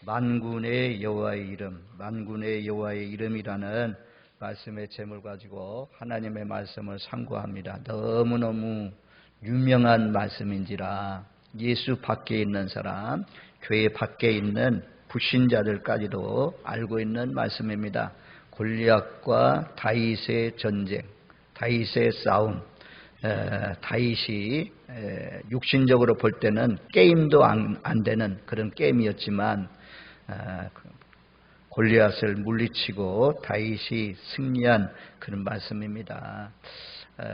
만군의 여호와의 이름, 만군의 여호와의 이름이라는 말씀의 제목을 가지고 하나님의 말씀을 상고합니다. 너무너무 유명한 말씀인지라 예수 밖에 있는 사람, 교회 밖에 있는 불신자들까지도 알고 있는 말씀입니다. 골리앗과 다윗의 전쟁, 다윗의 싸움. 다윗이 육신적으로 볼 때는 게임도 안 되는 그런 게임이었지만 골리앗을 물리치고 다윗이 승리한 그런 말씀입니다.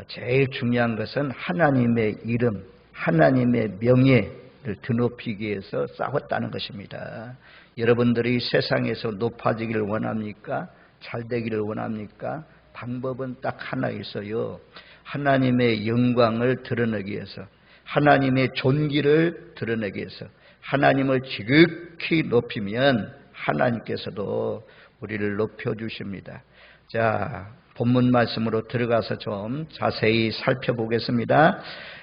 제일 중요한 것은 하나님의 이름, 하나님의 명예를 드높이기 위해서 싸웠다는 것입니다. 여러분들이 세상에서 높아지기를 원합니까? 잘 되기를 원합니까? 방법은 딱 하나 있어요. 하나님의 영광을 드러내기 위해서, 하나님의 존귀를 드러내기 위해서 하나님을 지극히 높이면 하나님께서도 우리를 높여주십니다. 자, 본문 말씀으로 들어가서 좀 자세히 살펴보겠습니다.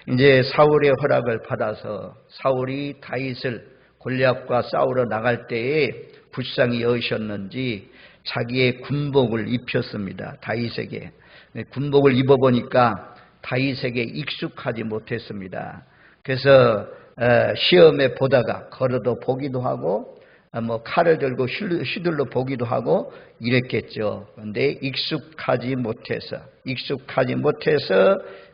이제 사울의 허락을 받아서 사울이 다윗을 골리앗과 싸우러 나갈 때에 불쌍히 여기셨는지 자기의 군복을 입혔습니다. 다윗에게. 군복을 입어보니까 다윗에게 익숙하지 못했습니다. 그래서 시험에 보다가 걸어도 보기도 하고 칼을 들고 휘둘러 보기도 하고 이랬겠죠. 그런데 익숙하지 못해서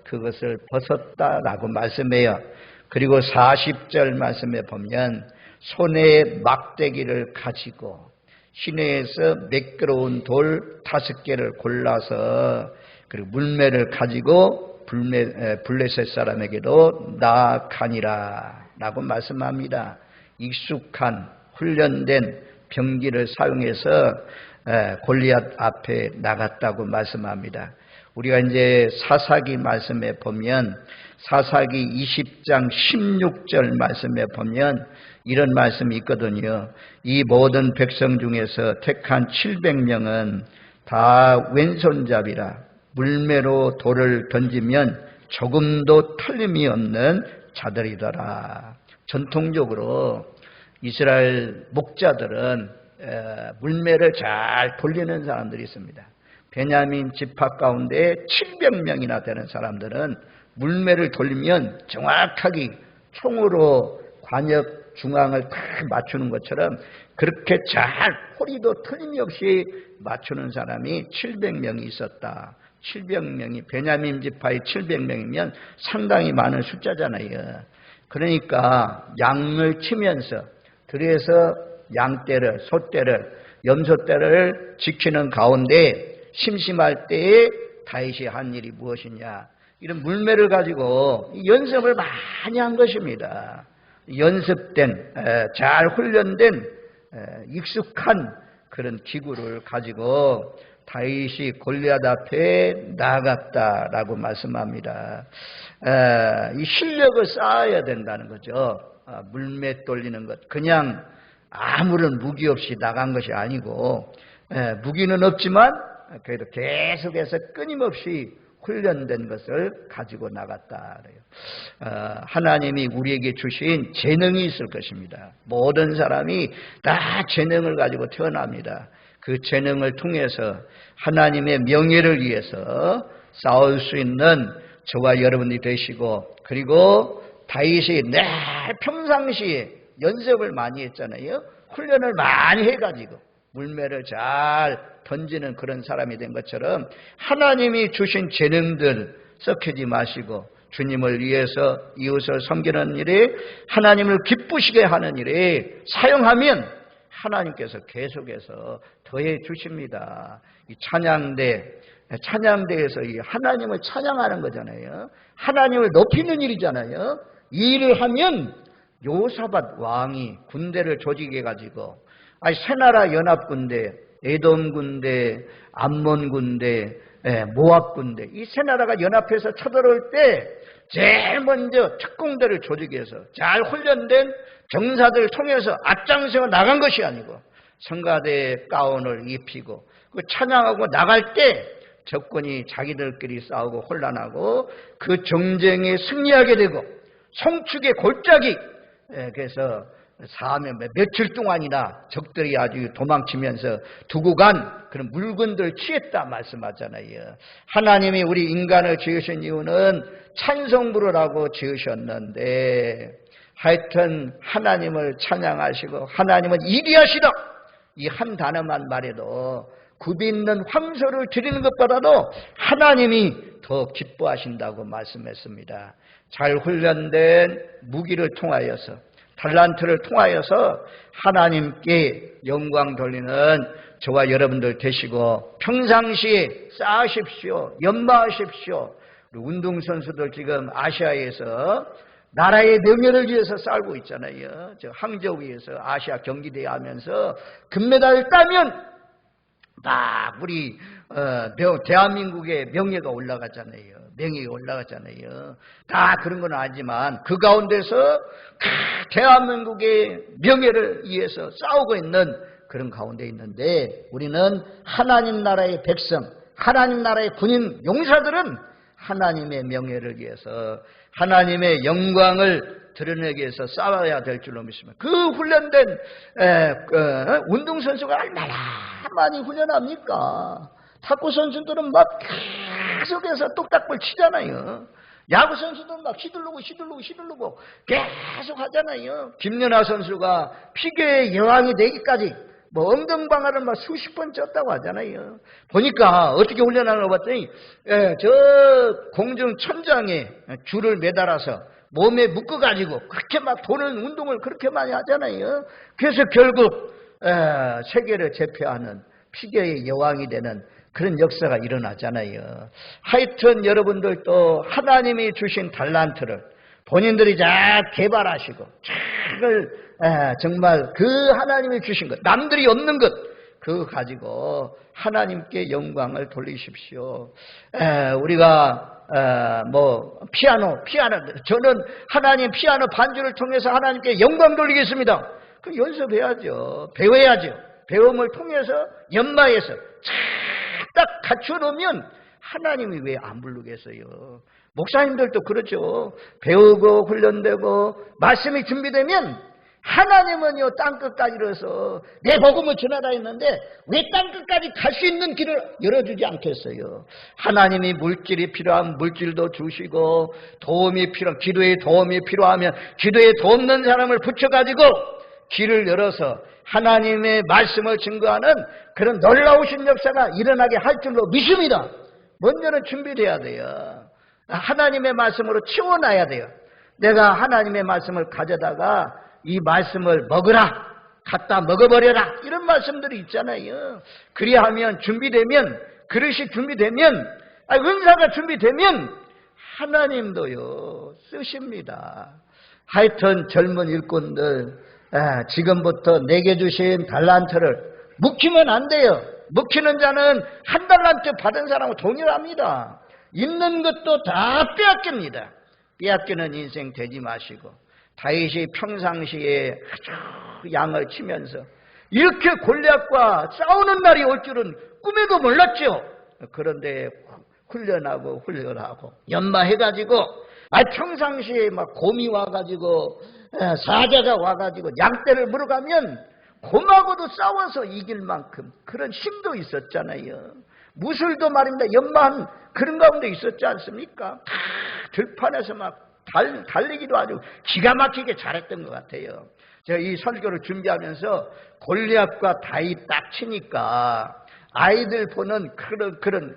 그것을 벗었다라고 말씀해요. 그리고 40절 말씀에 보면 손에 막대기를 가지고 시내에서 매끄러운 돌 5개를 골라서 그리고 물매를 가지고 블레셋 사람에게도 나아가니라 라고 말씀합니다. 익숙한 훈련된 병기를 사용해서 골리앗 앞에 나갔다고 말씀합니다. 우리가 이제 사사기 말씀에 보면 사사기 20장 16절 말씀에 보면 이런 말씀이 있거든요. 이 모든 백성 중에서 택한 700명은 다 왼손잡이라 물매로 돌을 던지면 조금도 틀림이 없는 자들이더라. 전통적으로 이스라엘 목자들은 물매를 잘 돌리는 사람들이 있습니다. 베냐민 지파 가운데 700명이나 되는 사람들은 물매를 돌리면 정확하게 총으로 관역 중앙을 다 맞추는 것처럼 그렇게 잘 허리도 틀림이 없이 맞추는 사람이 700명이 있었다. 700명이 베냐민 지파의 700명이면 상당히 많은 숫자잖아요. 그러니까 양을 치면서 들에서 양떼를, 소떼를, 염소떼를 지키는 가운데 심심할 때에 다윗이 한 일이 무엇이냐? 이런 물매를 가지고 연습을 많이 한 것입니다. 연습된, 잘 훈련된, 익숙한 그런 기구를 가지고 다윗이 골리앗 앞에 나아갔다라고 말씀합니다. 이 실력을 쌓아야 된다는 거죠. 물매 돌리는 것, 그냥 아무런 무기 없이 나간 것이 아니고 무기는 없지만 그래도 계속해서 끊임없이 훈련된 것을 가지고 나갔다. 하나님이 우리에게 주신 재능이 있을 것입니다. 모든 사람이 다 재능을 가지고 태어납니다. 그 재능을 통해서 하나님의 명예를 위해서 싸울 수 있는 저와 여러분이 되시고, 그리고 다윗이 늘 평상시에 연습을 많이 했잖아요. 훈련을 많이 해가지고 물매를 잘 던지는 그런 사람이 된 것처럼 하나님이 주신 재능들 썩히지 마시고 주님을 위해서 이웃을 섬기는 일에 하나님을 기쁘시게 하는 일에 사용하면 하나님께서 계속해서 더해 주십니다. 이 찬양대에서 이 하나님을 찬양하는 거잖아요. 하나님을 높이는 일이잖아요. 이 일을 하면 요사밧 왕이 군대를 조직해가지고 새나라 연합군대, 에돔 군대, 암몬 군대, 모압 군대, 이 세 나라가 연합해서 쳐들어올 때 제일 먼저 특공대를 조직해서 잘 훈련된 병사들을 통해서 앞장서 나간 것이 아니고 성가대 가운을 입히고 그 찬양하고 나갈 때 적군이 자기들끼리 싸우고 혼란하고 그 정쟁에 승리하게 되고 송축의 골짜기, 그래서 사면 며칠 동안이나 적들이 아주 도망치면서 두고 간 그런 물건들을 취했다 말씀하잖아요. 하나님이 우리 인간을 지으신 이유는 찬송 부르라고 지으셨는데 하여튼 하나님을 찬양하시고 하나님은 이리하시다 이 한 단어만 말해도 굽이 있는 황소를 드리는 것보다도 하나님이 더 기뻐하신다고 말씀했습니다. 잘 훈련된 무기를 통하여서 달란트를 통하여서 하나님께 영광 돌리는 저와 여러분들 되시고 평상시에 쌓으십시오. 연마하십시오. 우리 운동선수들 지금 아시아에서 나라의 명예를 위해서 싸우고 있잖아요. 저 항저우에서 아시아 경기대회 하면서 금메달을 따면 딱 우리 대한민국의 명예가 올라가잖아요. 명예가 올라가잖아요. 다 그런 건 아니지만 그 가운데서 대한민국의 명예를 위해서 싸우고 있는 그런 가운데 있는데 우리는 하나님 나라의 백성, 하나님 나라의 군인 용사들은 하나님의 명예를 위해서 하나님의 영광을 드러내기 위해서 싸워야 될 줄로 믿습니다. 그 훈련된 운동선수가 얼마나 많이 훈련합니까? 탁구 선수들은 막 계속해서 똑딱볼 치잖아요. 야구 선수들은 막 휘두르고 계속 하잖아요. 김연아 선수가 피겨의 여왕이 되기까지 뭐 엉덩방아를 막 수십 번 쪘다고 하잖아요. 보니까 어떻게 훈련하는 거 봤더니 저 공중 천장에 줄을 매달아서 몸에 묶어가지고 그렇게 막 도는 운동을 그렇게 많이 하잖아요. 그래서 결국 세계를 제패하는 피겨의 여왕이 되는 그런 역사가 일어나잖아요. 하여튼 여러분들도 하나님이 주신 달란트를 본인들이 잘 개발하시고 정말 그 하나님이 주신 것, 남들이 없는 것 그거 가지고 하나님께 영광을 돌리십시오. 우리가 뭐 피아노 저는 하나님 피아노 반주를 통해서 하나님께 영광 돌리겠습니다. 그 연습해야죠. 배워야죠. 배움을 통해서 연마해서 딱 갖춰 놓으면 하나님이 왜 안 부르겠어요? 목사님들도 그렇죠. 배우고 훈련되고 말씀이 준비되면 하나님은요 땅끝까지 이뤄서 내 복음을 전하라 했는데 왜 땅끝까지 갈 수 있는 길을 열어주지 않겠어요? 하나님이 물질이 필요하면 물질도 주시고 도움이 필요하면 기도에 도움이 필요하면 기도에 돕는 사람을 붙여가지고 길을 열어서 하나님의 말씀을 증거하는 그런 놀라우신 역사가 일어나게 할 줄로 믿습니다. 먼저는 준비돼야 돼요. 하나님의 말씀으로 채워놔야 돼요. 내가 하나님의 말씀을 가져다가 이 말씀을 먹으라, 갖다 먹어버려라 이런 말씀들이 있잖아요. 그리하면 준비되면 그릇이 준비되면 은사가 준비되면 하나님도요 쓰십니다. 하여튼 젊은 일꾼들 지금부터 내게 주신 달란트를 묵히면 안 돼요. 묵히는 자는 한 달란트 받은 사람하고 동일합니다. 있는 것도 다 빼앗깁니다. 빼앗기는 인생 되지 마시고 다윗이 평상시에 아주 양을 치면서 이렇게 골리앗과 싸우는 날이 올 줄은 꿈에도 몰랐죠. 그런데 훈련하고 연마해가지고 평상시에 막 곰이 와가지고 사자가 와가지고 양떼를 물어가면 곰하고도 싸워서 이길 만큼 그런 힘도 있었잖아요. 무술도 말입니다. 연마한 그런 가운데 있었지 않습니까? 들판에서 막 달리기도 아주 기가 막히게 잘했던 것 같아요. 제가 이 설교를 준비하면서 골리앗과 다윗 딱 치니까 아이들 보는 그런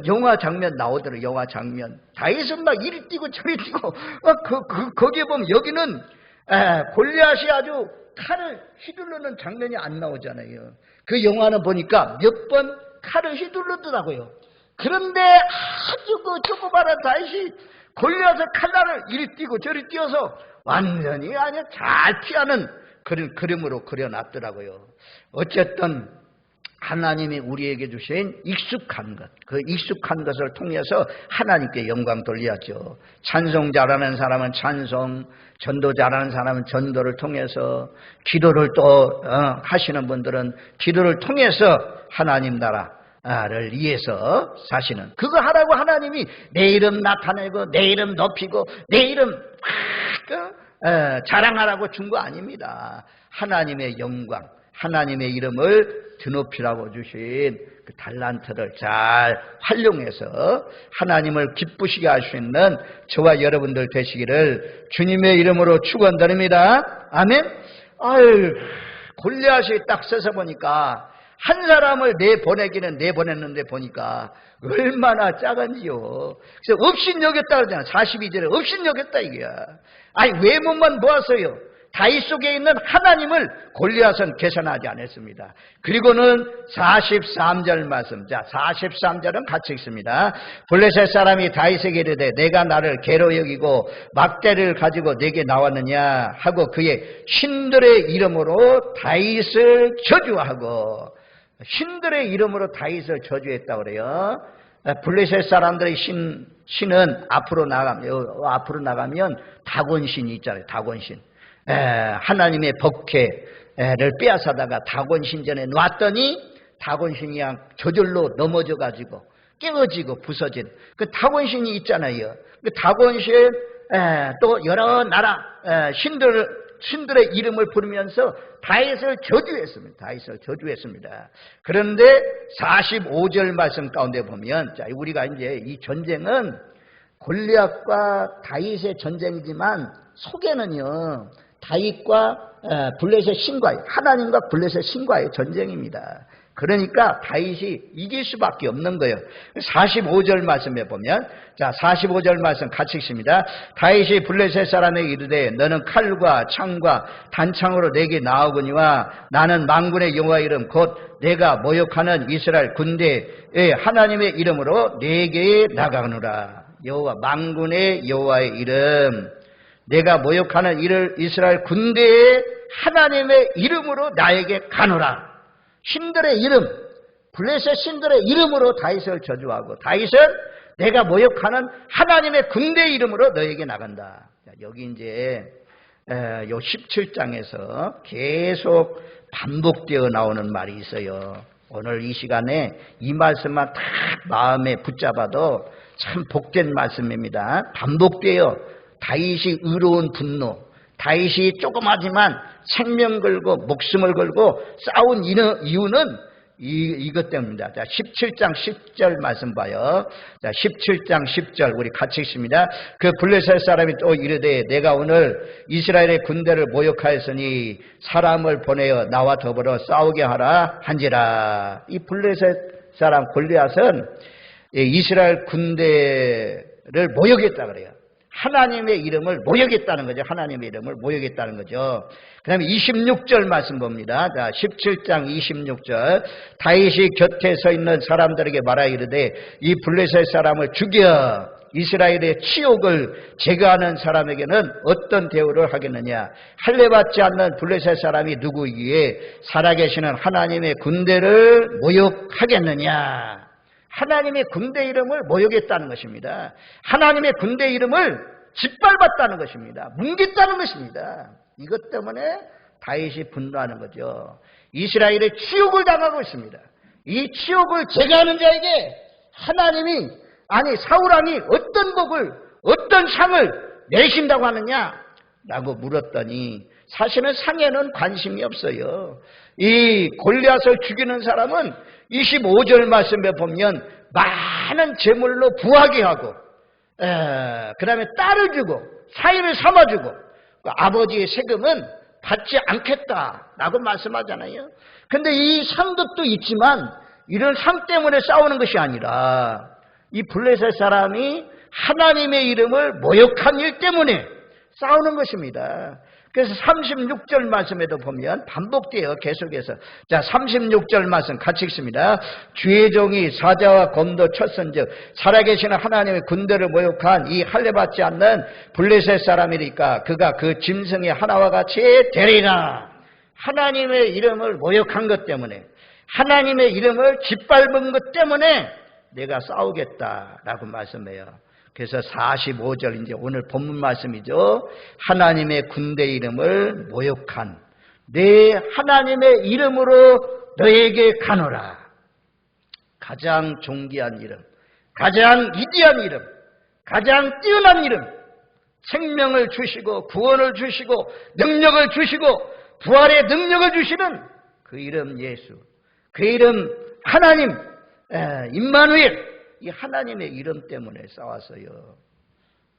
영화 장면 나오더라고요. 영화 장면. 다윗은 막 이리 뛰고 저리 뛰고 거기에 보면 여기는 골리앗이 아주 칼을 휘두르는 장면이 안 나오잖아요. 그 영화는 보니까 몇 번 칼을 휘두르더라고요. 그런데 아주 그 조그마한 다윗이 골리앗의 칼날을 이리 뛰고 저리 뛰어서 완전히 아주 잘 피하는 그런 그림으로 그려놨더라고요. 어쨌든 하나님이 우리에게 주신 익숙한 것, 그 익숙한 것을 통해서 하나님께 영광 돌려야죠. 찬송 잘하는 사람은 찬송, 전도 잘하는 사람은 전도를 통해서, 기도를 또 하시는 분들은 기도를 통해서 하나님 나라를 위해서 사시는, 그거 하라고 하나님이 내 이름 나타내고 내 이름 높이고 내 이름 자랑하라고 준 거 아닙니다. 하나님의 영광, 하나님의 이름을 드높이라고 주신 그 달란트를 잘 활용해서 하나님을 기쁘시게 할 수 있는 저와 여러분들 되시기를 주님의 이름으로 축원드립니다. 아멘. 아유, 골리앗이 딱 서서 보니까 한 사람을 내보내기는 내보냈는데 보니까 얼마나 작은지요. 그래서 업신여겼다 그러잖아. 42절에 업신여겼다 이게야. 아니 외모만 보았어요. 다윗 속에 있는 하나님을 골리앗은 계산하지 않았습니다. 그리고는 43절 말씀. 자, 43절은 같이 읽습니다. 블레셋 사람이 다윗에게 이르되 내가 나를 개로 여기고 막대를 가지고 내게 나왔느냐 하고 그의 신들의 이름으로 다윗을 저주하고, 신들의 이름으로 다윗을 저주했다고 그래요. 블레셋 사람들의 신은 앞으로 나가면 다곤신이 있잖아요. 다곤신. 하나님의 법궤를 빼앗아다가 다곤신 전에 놨더니 다곤신이 그냥 저절로 넘어져 가지고 깨어지고 부서진 그 다곤신이 있잖아요. 그 다곤신 또 여러 나라 신들의 이름을 부르면서 다윗을 저주했습니다. 다윗을 저주했습니다. 그런데 45절 말씀 가운데 보면, 자, 우리가 이제 이 전쟁은 골리앗과 다윗의 전쟁이지만 속에는요 다윗과 블레셋 신과의, 하나님과 블레셋 신과의 전쟁입니다. 그러니까 다윗이 이길 수밖에 없는 거예요. 45절 말씀에 보면, 자, 45절 말씀 같이 읽습니다. 다윗이 블레셋 사람에게 이르되 너는 칼과 창과 단창으로 내게 나오거니와 나는 만군의 여호와의 이름 곧 내가 모욕하는 이스라엘 군대의 하나님의 이름으로 내게 나가노라. 여호와, 만군의 여호와의 이름, 내가 모욕하는 이스라엘 군대의 하나님의 이름으로 나에게 가노라. 신들의 이름, 블레셋 신들의 이름으로 다윗을 저주하고, 다윗은 내가 모욕하는 하나님의 군대의 이름으로 너에게 나간다. 여기 이제 요 17장에서 계속 반복되어 나오는 말이 있어요. 오늘 이 시간에 이 말씀만 딱 마음에 붙잡아도 참 복된 말씀입니다. 반복되어 다윗이 의로운 분노, 다윗이 조그마지만 생명 걸고 목숨을 걸고 싸운 이유는 이것 때문입니다. 자, 17장 10절 말씀 봐요. 자, 17장 10절 우리 같이 읽습니다. 그 블레셋 사람이 또 이르되 내가 오늘 이스라엘의 군대를 모욕하였으니 사람을 보내어 나와 더불어 싸우게 하라 한지라. 이 블레셋 사람 골리앗은 이스라엘 군대를 모욕했다 그래요. 하나님의 이름을 모욕했다는 거죠. 하나님의 이름을 모욕했다는 거죠. 그 다음에 26절 말씀 봅니다. 자, 17장 26절. 다윗이 곁에 서 있는 사람들에게 말하 이르되 이 블레셋 사람을 죽여 이스라엘의 치욕을 제거하는 사람에게는 어떤 대우를 하겠느냐. 할례받지 않는 블레셋 사람이 누구이기에 살아계시는 하나님의 군대를 모욕하겠느냐. 하나님의 군대 이름을 모욕했다는 것입니다. 하나님의 군대 이름을 짓밟았다는 것입니다. 뭉갰다는 것입니다. 이것 때문에 다윗이 분노하는 거죠. 이스라엘의 치욕을 당하고 있습니다. 이 치욕을 제거하는 자에게 하나님이, 아니 사울왕이 어떤 복을, 어떤 상을 내신다고 하느냐라고 물었더니 사실은 상에는 관심이 없어요. 이 골리앗을 죽이는 사람은 25절 말씀에 보면 많은 재물로 부하게 하고, 그 다음에 딸을 주고 사위를 삼아주고, 그 아버지의 세금은 받지 않겠다라고 말씀하잖아요. 근데 이 상급도 있지만 이런 상 때문에 싸우는 것이 아니라 이 블레셋 사람이 하나님의 이름을 모욕한 일 때문에 싸우는 것입니다. 그래서 36절 말씀에도 보면 반복돼요. 계속해서. 자, 36절 말씀 같이 읽습니다. 주의 종이 사자와 곰도 쳤은즉 살아계시는 하나님의 군대를 모욕한 이 할례받지 않는 블레셋 사람이니까 그가 그 짐승의 하나와 같이 되리라. 하나님의 이름을 모욕한 것 때문에, 하나님의 이름을 짓밟은 것 때문에 내가 싸우겠다라고 말씀해요. 그래서 45절 이제 오늘 본문 말씀이죠. 하나님의 군대 이름을 모욕한 내 하나님의 이름으로 너에게 가노라. 가장 존귀한 이름, 가장 위대한 이름, 가장 뛰어난 이름, 생명을 주시고 구원을 주시고 능력을 주시고 부활의 능력을 주시는 그 이름 예수, 그 이름 하나님, 임마누엘, 이 하나님의 이름 때문에 싸워서요.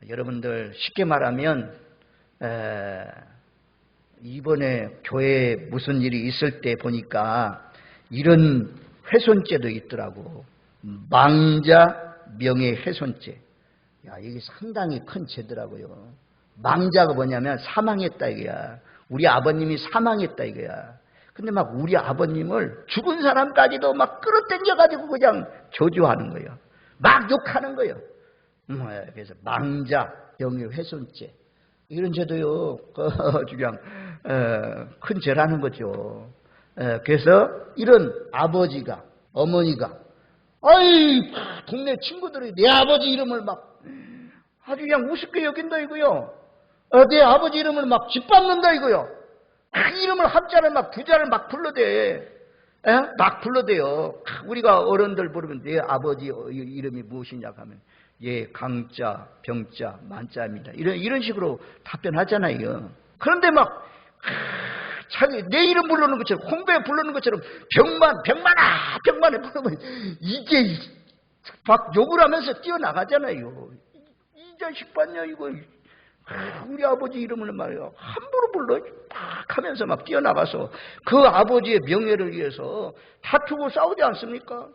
여러분들 쉽게 말하면 이번에 교회에 무슨 일이 있을 때 보니까 이런 훼손죄도 있더라고. 망자 명예훼손죄. 야, 이게 상당히 큰 죄더라고요. 망자가 뭐냐면 사망했다 이거야. 우리 아버님이 사망했다 이거야. 근데 막 우리 아버님을 죽은 사람까지도 막 끌어당겨가지고 그냥 저주하는 거예요. 막 욕하는 거예요. 그래서 망자 명예훼손죄. 이런 죄도요, 그냥 큰 죄라는 거죠. 그래서 이런 아버지가, 어머니가, 아이, 동네 친구들이 내 아버지 이름을 막 아주 그냥 우습게 여긴다 이거요. 내 아버지 이름을 막 짓밟는다 이거요. 그 이름을 한자를 막 부자를 막 불러대. 막 불러대요. 우리가 어른들 부르면 내 아버지 이름이 무엇이냐 하면 예, 강자, 병자, 만자입니다. 이런 식으로 답변하잖아요. 그런데 막 자기 내 이름 부르는 것처럼 홍배 부르는 것처럼 병만에 부르면 이게 막 욕을 하면서 뛰어나가잖아요. 이 자식 봤냐 이거. 우리 아버지 이름을 말이야 함부로 불러 막 하면서 막 뛰어나가서 그 아버지의 명예를 위해서 다투고 싸우지 않습니까?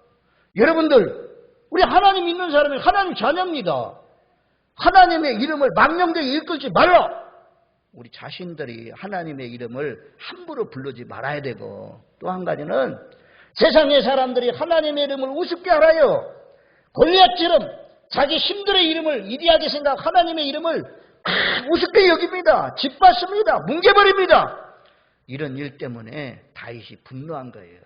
여러분들, 우리 하나님 믿는 사람이 하나님 자녀입니다. 하나님의 이름을 망령되게 일컫지 말라. 우리 자신들이 하나님의 이름을 함부로 부르지 말아야 되고, 또 한 가지는 세상의 사람들이 하나님의 이름을 우습게 알아요. 골리앗처럼 자기 힘들의 이름을 이리하게 생각 하나님의 이름을 우습게 여깁니다. 짓밟습니다. 뭉개버립니다. 이런 일 때문에 다윗이 분노한 거예요.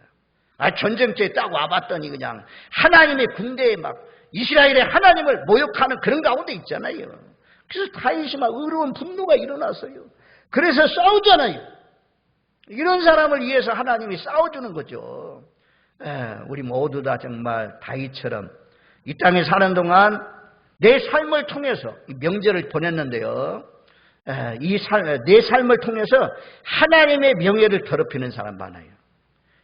전쟁터에 딱 와봤더니 그냥 하나님의 군대에 막 이스라엘의 하나님을 모욕하는 그런 가운데 있잖아요. 그래서 다윗이 막 의로운 분노가 일어났어요. 그래서 싸우잖아요. 이런 사람을 위해서 하나님이 싸워주는 거죠. 우리 모두 다 정말 다윗처럼 이 땅에 사는 동안 내 삶을 통해서 명제를 보냈는데요. 내 삶을 통해서 하나님의 명예를 더럽히는 사람 많아요.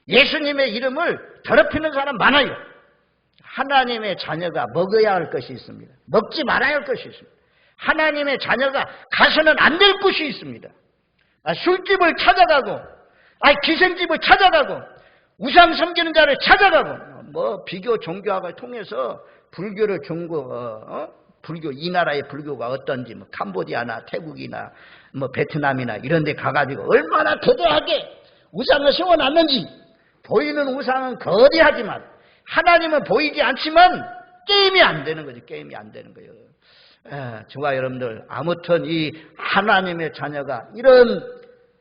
예수님의 이름을 더럽히는 사람 많아요. 하나님의 자녀가 먹어야 할 것이 있습니다. 먹지 말아야 할 것이 있습니다. 하나님의 자녀가 가서는 안 될 곳이 있습니다. 술집을 찾아가고, 기생집을 찾아가고, 우상 섬기는 자를 찾아가고, 비교 종교학을 통해서 불교를 불교 이 나라의 불교가 어떤지 캄보디아나 태국이나 베트남이나 이런 데 가가지고 얼마나 거대하게 우상을 세워놨는지, 보이는 우상은 거대하지만 하나님은 보이지 않지만 게임이 안 되는 거죠. 게임이 안 되는 거예요. 저와 여러분들, 아무튼 이 하나님의 자녀가 이런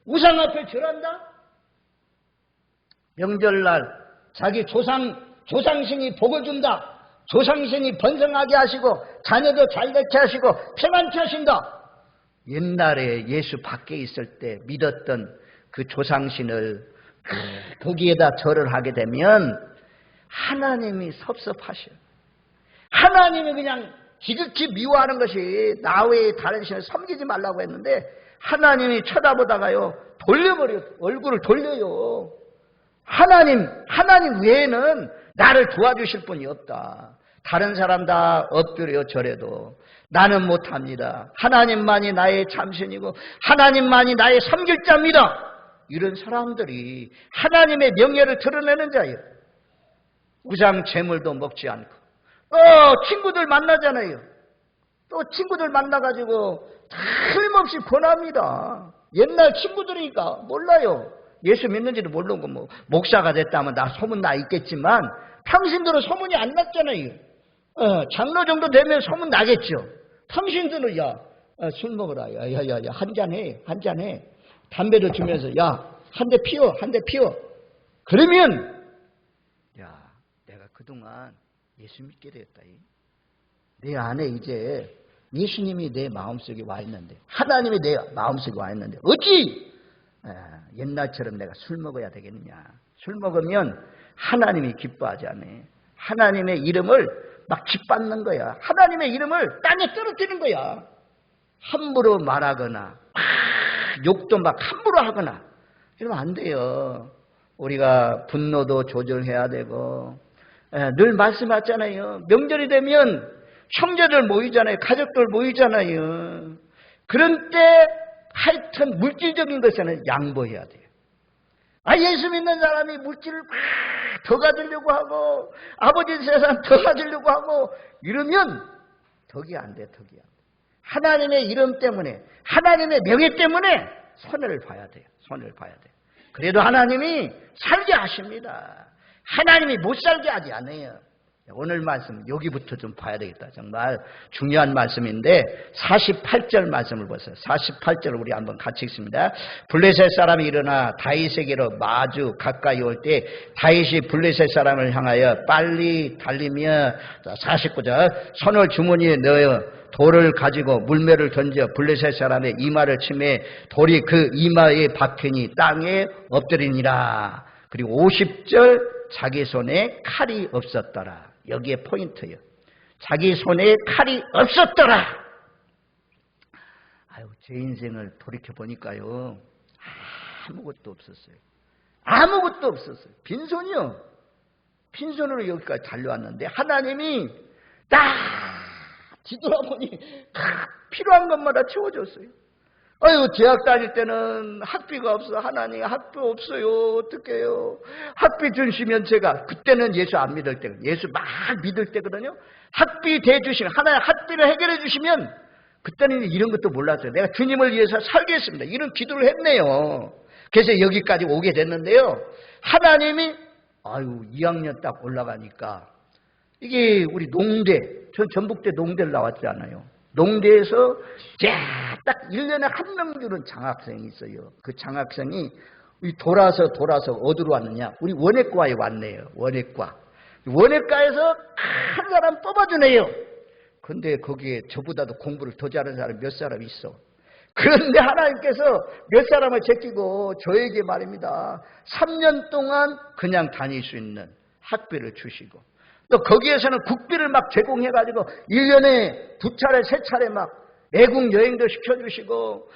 우상 앞에 절한다? 명절날 자기 조상신이 복을 준다. 조상신이 번성하게 하시고 자녀도 잘 되게 하시고 평안케 하신다. 옛날에 예수 밖에 있을 때 믿었던 그 조상신을 거기에다 절을 하게 되면 하나님이 섭섭하셔요. 하나님이 그냥 지극히 미워하는 것이 나 외에 다른 신을 섬기지 말라고 했는데 하나님이 쳐다보다가요 돌려버려요. 얼굴을 돌려요. 하나님 외에는 나를 도와주실 분이 없다. 다른 사람 다 엎드려 절해도 나는 못합니다. 하나님만이 나의 참신이고 하나님만이 나의 섬길 자입니다. 이런 사람들이 하나님의 명예를 드러내는 자예요. 우상 제물도 먹지 않고 친구들 만나잖아요. 또 친구들 만나가지고 틀림없이 권합니다. 옛날 친구들이니까 몰라요. 예수 믿는지도 모르고 목사가 됐다면 나 소문 나 있겠지만 당신들은 소문이 안 났잖아요. 장로 정도 되면 소문 나겠죠. 당신들은 술 먹어라. 야 한 잔해. 담배도 주면서 한 대 피워. 그러면 내가 그동안 예수 믿게 되었다. 내 안에 이제 예수님이 내 마음속에 와 있는데, 하나님이 내 마음속에 와 있는데 어찌 옛날처럼 내가 술 먹어야 되겠느냐. 술 먹으면 하나님이 기뻐하지 않아. 하나님의 이름을 막 짓밟는 거야. 하나님의 이름을 땅에 떨어뜨리는 거야. 함부로 말하거나 막 욕도 막 함부로 하거나 이러면 안 돼요. 우리가 분노도 조절해야 되고 늘 말씀하잖아요. 명절이 되면 형제들 모이잖아요. 가족들 모이잖아요. 그런 때 하여튼 물질적인 것에는 양보해야 돼요. 예수 믿는 사람이 물질을 막 더 가지려고 하고 아버지 세상 더 가지려고 하고 이러면 덕이 안 돼. 덕이 안 돼. 하나님의 이름 때문에 하나님의 명예 때문에 손해를 봐야 돼요. 손해를 봐야 돼요. 그래도 하나님이 살게 하십니다. 하나님이 못 살게 하지 않아요. 오늘 말씀 여기부터 좀 봐야 되겠다. 정말 중요한 말씀인데 48절 말씀을 보세요. 48절 우리 한번 같이 읽습니다. 블레셋 사람이 일어나 다윗에게로 마주 가까이 올 때 다윗이 블레셋 사람을 향하여 빨리 달리며 49절 손을 주머니에 넣어 돌을 가지고 물매를 던져 블레셋 사람의 이마를 치매 돌이 그 이마에 박히니 땅에 엎드리니라. 그리고 50절 자기 손에 칼이 없었더라. 여기에 포인트예요. 자기 손에 칼이 없었더라. 제 인생을 돌이켜보니까요. 아무것도 없었어요. 아무것도 없었어요. 빈손이요. 빈손으로 여기까지 달려왔는데 하나님이 딱 뒤돌아보니 필요한 것마다 채워줬어요. 대학 다닐 때는 학비가 없어. 하나님 학비 없어요. 어떡해요. 학비 주시면 제가 그때는 예수 안 믿을 때 예수 막 믿을 때거든요. 학비 대주시면 하나님 학비를 해결해 주시면 그때는 이런 것도 몰랐어요. 내가 주님을 위해서 살겠습니다. 이런 기도를 했네요. 그래서 여기까지 오게 됐는데요. 하나님이 2학년 딱 올라가니까 이게 우리 농대 전 전북대 농대를 나왔잖아요. 농대에서 딱 1년에 한 명 주는 장학생이 있어요. 그 장학생이 돌아서 어디로 왔느냐. 우리 원예과에 왔네요. 원예과에서 한 사람 뽑아주네요. 근데 거기에 저보다도 공부를 더 잘하는 사람이 몇 사람 있어. 그런데 하나님께서 몇 사람을 제끼고 저에게 말입니다. 3년 동안 그냥 다닐 수 있는 학비를 주시고 또 거기에서는 국비를 막 제공해가지고 1년에 2차례 3차례 막 외국 여행도 시켜주시고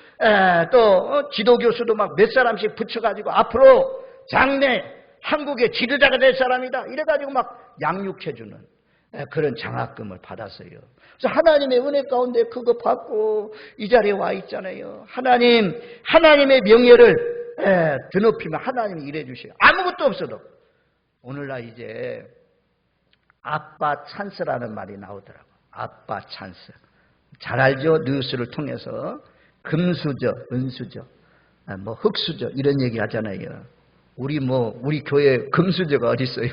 또 지도교수도 막 몇 사람씩 붙여가지고 앞으로 장래 한국의 지도자가 될 사람이다 이래가지고 막 양육해주는 그런 장학금을 받았어요. 그래서 하나님의 은혜 가운데 그거 받고 이 자리에 와 있잖아요. 하나님의 명예를 드높이면 하나님이 일해주셔요. 아무것도 없어도 오늘날 이제 아빠 찬스라는 말이 나오더라고. 아빠 찬스. 잘 알죠? 뉴스를 통해서 금수저, 은수저, 흑수저 이런 얘기 하잖아요. 우리 교회 금수저가 어디 있어요?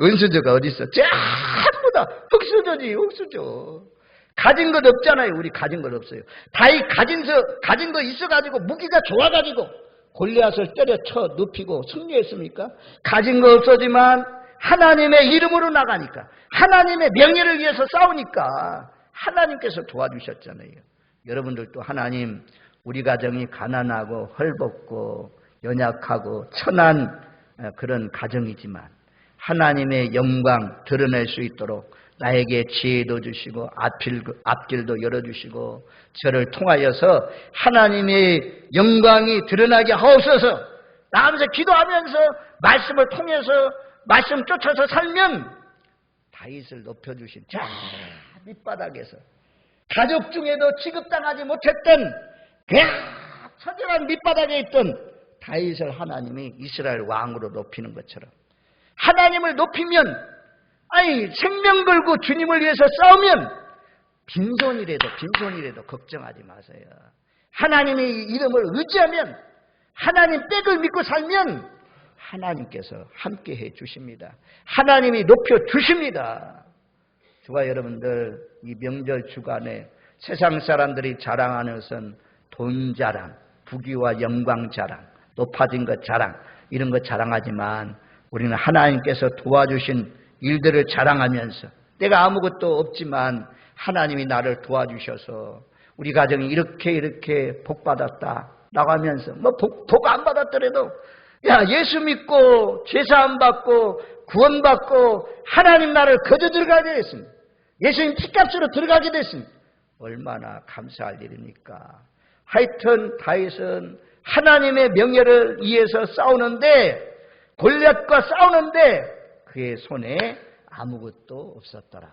은수저가 어디 있어? 전부 다 흑수저지, 흑수저. 가진 것 없잖아요. 우리 가진 것 없어요. 다윗 가진 거 있어가지고 무기가 좋아가지고 골리앗을 때려쳐 눕히고 승리했습니까? 가진 거 없어지만 하나님의 이름으로 나가니까 하나님의 명예를 위해서 싸우니까 하나님께서 도와주셨잖아요. 여러분들도 하나님 우리 가정이 가난하고 헐벗고 연약하고 천한 그런 가정이지만 하나님의 영광 드러낼 수 있도록 나에게 지혜도 주시고 앞길도 열어주시고 저를 통하여서 하나님의 영광이 드러나게 하옵소서. 나가면서 기도하면서 말씀을 통해서 말씀 쫓아서 살면 다윗을 높여주신 저 밑바닥에서 가족 중에도 취급당하지 못했던 그 처절한 밑바닥에 있던 다윗을 하나님이 이스라엘 왕으로 높이는 것처럼 하나님을 높이면 생명 걸고 주님을 위해서 싸우면 빈손이라도 걱정하지 마세요. 하나님의 이름을 의지하면 하나님 백을 믿고 살면 하나님께서 함께 해 주십니다. 하나님이 높여 주십니다. 저와 여러분들 이 명절 주간에 세상 사람들이 자랑하는 것은 돈 자랑, 부귀와 영광 자랑, 높아진 것 자랑 이런 것 자랑하지만 우리는 하나님께서 도와주신 일들을 자랑하면서 내가 아무것도 없지만 하나님이 나를 도와주셔서 우리 가정이 이렇게 복받았다 나가면서 복 안 받았더라도 예수 믿고 제사함 받고 구원받고 하나님 나를 거저 들어가게 됐습니다. 예수님 피값으로 들어가게 됐습니다. 얼마나 감사할 일입니까? 하여튼 다윗은 하나님의 명예를 위해서 싸우는데, 골리앗과 싸우는데 그의 손에 아무것도 없었더라.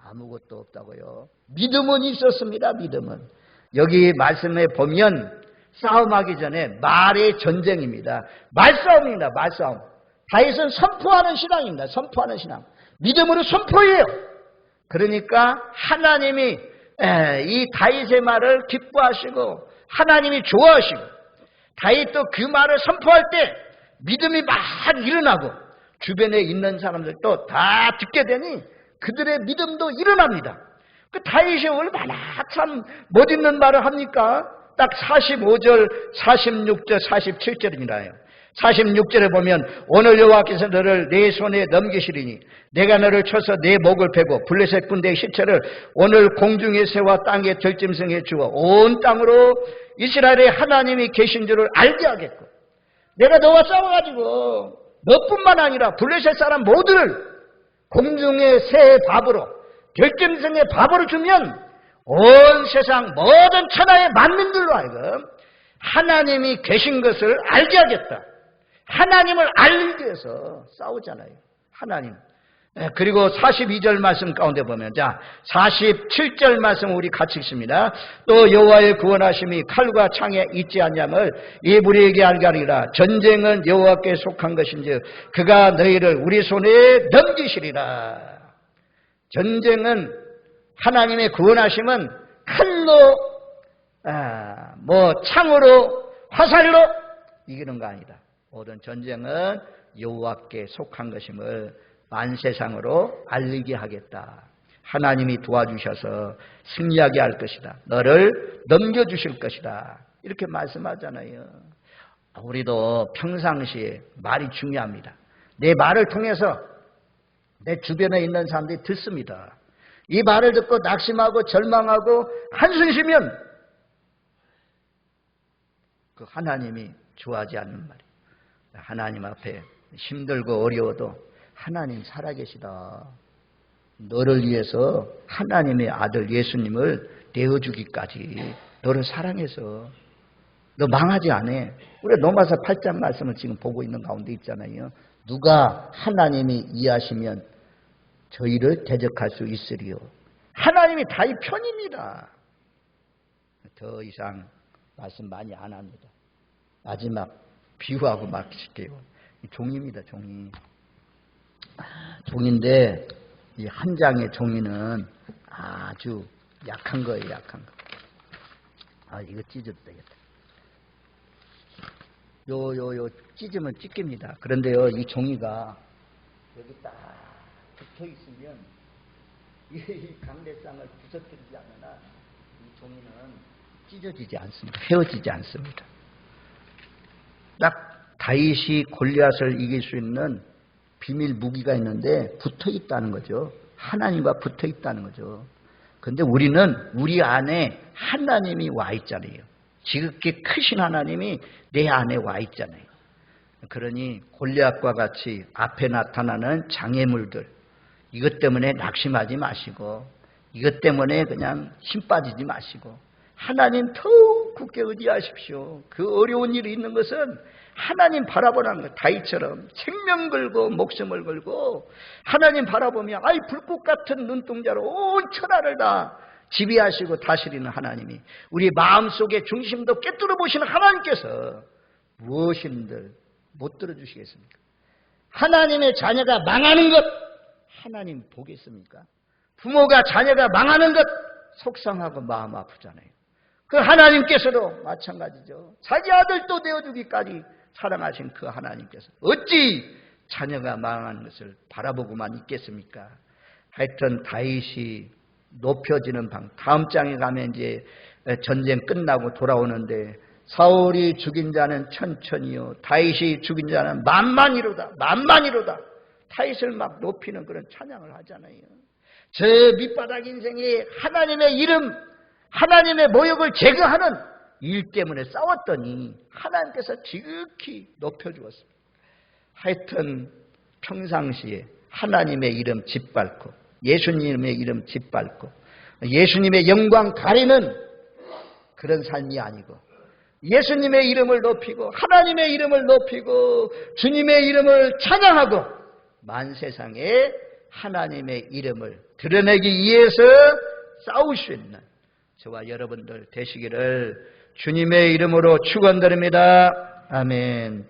아무것도 없다고요. 믿음은 있었습니다. 믿음은. 여기 말씀에 보면 싸움하기 전에 말의 전쟁입니다. 말싸움입니다. 말싸움. 다윗은 선포하는 신앙입니다. 선포하는 신앙. 믿음으로 선포해요. 그러니까 하나님이 이 다윗의 말을 기뻐하시고 하나님이 좋아하시고, 다윗도 그 말을 선포할 때 믿음이 막 일어나고 주변에 있는 사람들도 다 듣게 되니 그들의 믿음도 일어납니다. 그 다윗이 얼마나 참 멋있는 말을 합니까? 딱 45절, 46절, 47절입니다. 46절에 보면 오늘 여호와께서 너를 내 손에 넘기시리니 내가 너를 쳐서 내 목을 베고 블레셋 군대의 시체를 오늘 공중의 새와 땅의 들짐승에 주어 온 땅으로 이스라엘의 하나님이 계신 줄을 알게 하겠고, 내가 너와 싸워가지고 너뿐만 아니라 블레셋 사람 모두를 공중의 새의 밥으로 들짐승의 밥으로 주면 온 세상 모든 천하의 만민들로 하여금 하나님이 계신 것을 알게 하겠다. 하나님을 알리기 위해서 싸우잖아요. 하나님. 그리고 42절 말씀 가운데 보면, 자 47절 말씀 우리 같이 읽습니다. 또 여호와의 구원하심이 칼과 창에 있지 않냐을 이 무리에게 알게 하리라. 전쟁은 여호와께 속한 것인즉 그가 너희를 우리 손에 넘기시리라. 전쟁은, 하나님의 구원하심은 칼로 창으로 화살로 이기는 거 아니다. 모든 전쟁은 여호와께 속한 것임을 만세상으로 알리게 하겠다. 하나님이 도와주셔서 승리하게 할 것이다. 너를 넘겨주실 것이다. 이렇게 말씀하잖아요. 우리도 평상시에 말이 중요합니다. 내 말을 통해서 내 주변에 있는 사람들이 듣습니다. 이 말을 듣고 낙심하고 절망하고 한숨 쉬면 그 하나님이 좋아하지 않는 말이에요. 하나님 앞에 힘들고 어려워도 하나님 살아계시다. 너를 위해서 하나님의 아들 예수님을 내어주기까지 너를 사랑해서 너 망하지 않아. 우리 로마서 8장 말씀을 지금 보고 있는 가운데 있잖아요. 누가 하나님이 이해하시면 저희를 대적할 수 있으리요. 하나님이 다윗 편입니다. 더 이상 말씀 많이 안 합니다. 마지막 비유하고 마칠게요. 종입니다. 종이. 종인데 이 한 장의 종이는 아주 약한 거예요. 약한 거. 이거 찢어도 되겠다. 요 찢으면 찢깁니다. 그런데요, 이 종이가 여기 딱 붙어 있으면 이 강대상을 부서뜨리지 않으나 이 종이는 찢어지지 않습니다. 헤어지지 않습니다. 딱 다윗이 골리앗을 이길 수 있는 비밀 무기가 있는데 붙어 있다는 거죠. 하나님과 붙어 있다는 거죠. 그런데 우리는 우리 안에 하나님이 와 있잖아요. 지극히 크신 하나님이 내 안에 와 있잖아요. 그러니 골리앗과 같이 앞에 나타나는 장애물들, 이것 때문에 낙심하지 마시고, 이것 때문에 그냥 힘 빠지지 마시고 하나님 더욱 굳게 의지하십시오. 그 어려운 일이 있는 것은 하나님 바라보라는 거예요. 다윗처럼 생명 걸고 목숨을 걸고 하나님 바라보며 불꽃 같은 눈동자로 온 천하를 다 지배하시고 다스리는 하나님이, 우리 마음속의 중심도 꿰뚫어 보시는 하나님께서 무엇인들 못 들어주시겠습니까? 하나님의 자녀가 망하는 것 하나님 보겠습니까? 부모가 자녀가 망하는 것 속상하고 마음 아프잖아요. 그 하나님께서도 마찬가지죠. 자기 아들도 내어주기까지 사랑하신 그 하나님께서 어찌 자녀가 망하는 것을 바라보고만 있겠습니까? 하여튼 다윗이 높여지는 방, 다음 장에 가면 이제 전쟁 끝나고 돌아오는데 사울이 죽인 자는 천천히요 다윗이 죽인 자는 만만이로다. 만만이로다. 다윗을 막 높이는 그런 찬양을 하잖아요. 저 밑바닥 인생에 하나님의 이름, 하나님의 모욕을 제거하는 일 때문에 싸웠더니 하나님께서 지극히 높여주었습니다. 하여튼 평상시에 하나님의 이름 짓밟고 예수님의 이름 짓밟고 예수님의 영광 가리는 그런 삶이 아니고 예수님의 이름을 높이고 하나님의 이름을 높이고 주님의 이름을 찬양하고 만세상에 하나님의 이름을 드러내기 위해서 싸울 수 있는 저와 여러분들 되시기를 주님의 이름으로 축원드립니다. 아멘.